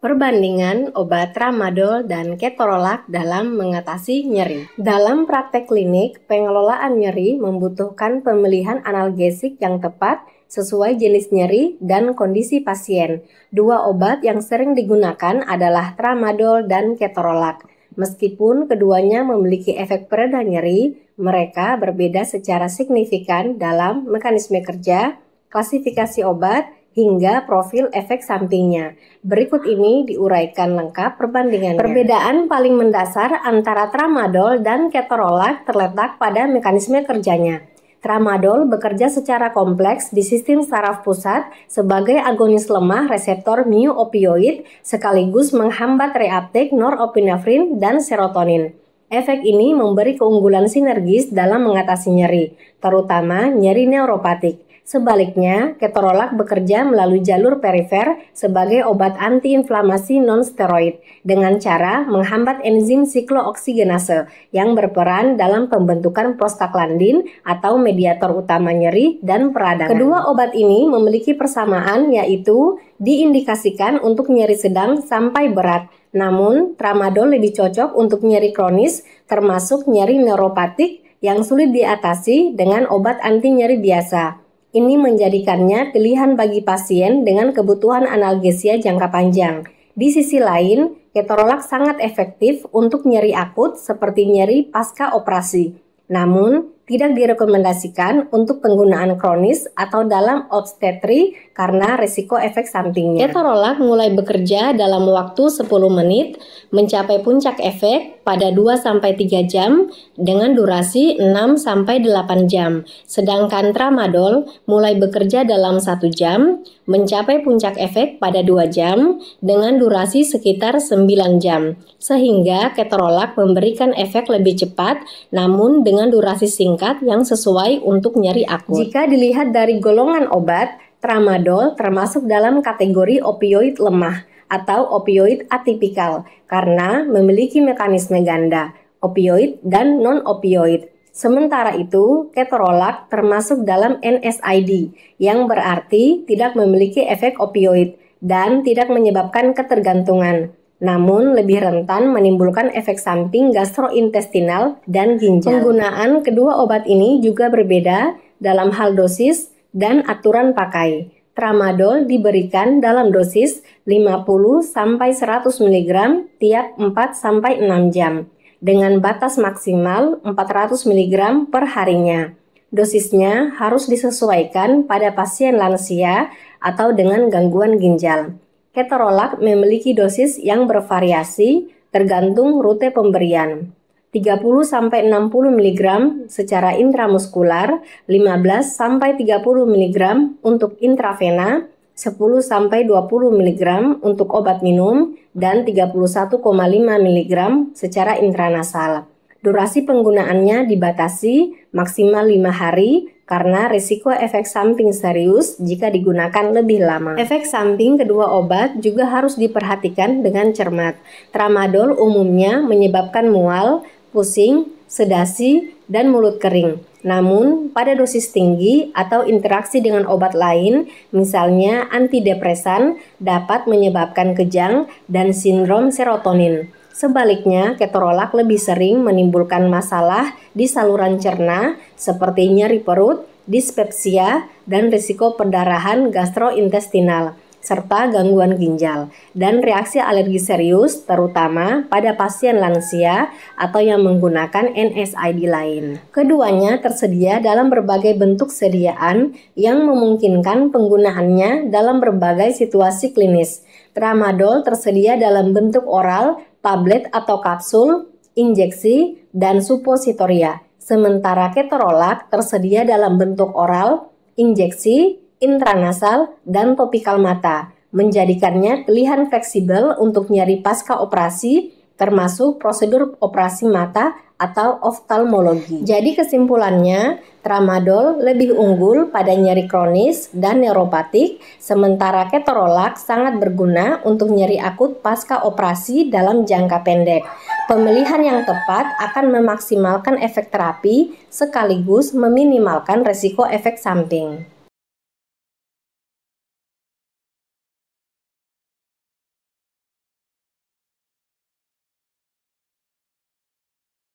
Perbandingan obat tramadol dan ketorolac dalam mengatasi nyeri. Dalam praktek klinik, pengelolaan nyeri membutuhkan pemilihan analgesik yang tepat sesuai jenis nyeri dan kondisi pasien. Dua obat yang sering digunakan adalah tramadol dan ketorolac. Meskipun keduanya memiliki efek pereda nyeri, mereka berbeda secara signifikan dalam mekanisme kerja, klasifikasi obat, hingga profil efek sampingnya. Berikut ini diuraikan lengkap perbandingannya. Perbedaan paling mendasar antara tramadol dan ketorolac terletak pada mekanisme kerjanya. Tramadol bekerja secara kompleks di sistem saraf pusat sebagai agonis lemah reseptor mu-opioid sekaligus menghambat reuptake norepinefrin dan serotonin. Efek ini memberi keunggulan sinergis dalam mengatasi nyeri, terutama nyeri neuropatik. Sebaliknya, ketorolac bekerja melalui jalur perifer sebagai obat antiinflamasi non-steroid dengan cara menghambat enzim siklooksigenase yang berperan dalam pembentukan prostaglandin atau mediator utama nyeri dan peradangan. Kedua obat ini memiliki persamaan, yaitu diindikasikan untuk nyeri sedang sampai berat. Namun, tramadol lebih cocok untuk nyeri kronis, termasuk nyeri neuropatik yang sulit diatasi dengan obat anti nyeri biasa. Ini menjadikannya pilihan bagi pasien dengan kebutuhan analgesia jangka panjang. Di sisi lain, ketorolac sangat efektif untuk nyeri akut seperti nyeri pasca operasi. Namun, tidak direkomendasikan untuk penggunaan kronis atau dalam obstetri karena risiko efek sampingnya. Ketorolac mulai bekerja dalam waktu 10 menit, mencapai puncak efek pada 2-3 jam dengan durasi 6-8 jam. Sedangkan tramadol mulai bekerja dalam 1 jam, mencapai puncak efek pada 2 jam dengan durasi sekitar 9 jam. Sehingga ketorolac memberikan efek lebih cepat namun dengan durasi singkat yang sesuai untuk nyeri akut. Jika dilihat dari golongan obat, tramadol termasuk dalam kategori opioid lemah atau opioid atipikal karena memiliki mekanisme ganda, opioid dan non-opioid. Sementara itu, ketorolac termasuk dalam NSAID yang berarti tidak memiliki efek opioid dan tidak menyebabkan ketergantungan, namun lebih rentan menimbulkan efek samping gastrointestinal dan ginjal. Penggunaan kedua obat ini juga berbeda dalam hal dosis dan aturan pakai. Tramadol diberikan dalam dosis 50-100 mg tiap 4-6 jam, dengan batas maksimal 400 mg per harinya. Dosisnya harus disesuaikan pada pasien lansia atau dengan gangguan ginjal. Ketorolac memiliki dosis yang bervariasi tergantung rute pemberian. 30-60 mg secara intramuskular, 15-30 mg untuk intravena, 10-20 mg untuk obat minum, dan 31,5 mg secara intranasal. Durasi penggunaannya dibatasi maksimal 5 hari karena risiko efek samping serius jika digunakan lebih lama. Efek samping kedua obat juga harus diperhatikan dengan cermat. Tramadol umumnya menyebabkan mual, pusing, sedasi, dan mulut kering. Namun, pada dosis tinggi atau interaksi dengan obat lain, misalnya antidepresan, dapat menyebabkan kejang dan sindrom serotonin. Sebaliknya, ketorolac lebih sering menimbulkan masalah di saluran cerna seperti nyeri perut, dispepsia, dan risiko perdarahan gastrointestinal, serta gangguan ginjal, dan reaksi alergi serius terutama pada pasien lansia atau yang menggunakan NSAID lain. Keduanya tersedia dalam berbagai bentuk sediaan yang memungkinkan penggunaannya dalam berbagai situasi klinis. Tramadol tersedia dalam bentuk oral, tablet atau kapsul, injeksi, dan supositoria. Sementara ketorolac tersedia dalam bentuk oral, injeksi, intranasal, dan topikal mata, menjadikannya pilihan fleksibel untuk nyeri pasca operasi, termasuk prosedur operasi mata atau oftalmologi. Jadi kesimpulannya, tramadol lebih unggul pada nyeri kronis dan neuropatik, sementara ketorolac sangat berguna untuk nyeri akut pasca operasi dalam jangka pendek. Pemilihan yang tepat akan memaksimalkan efek terapi sekaligus meminimalkan resiko efek samping.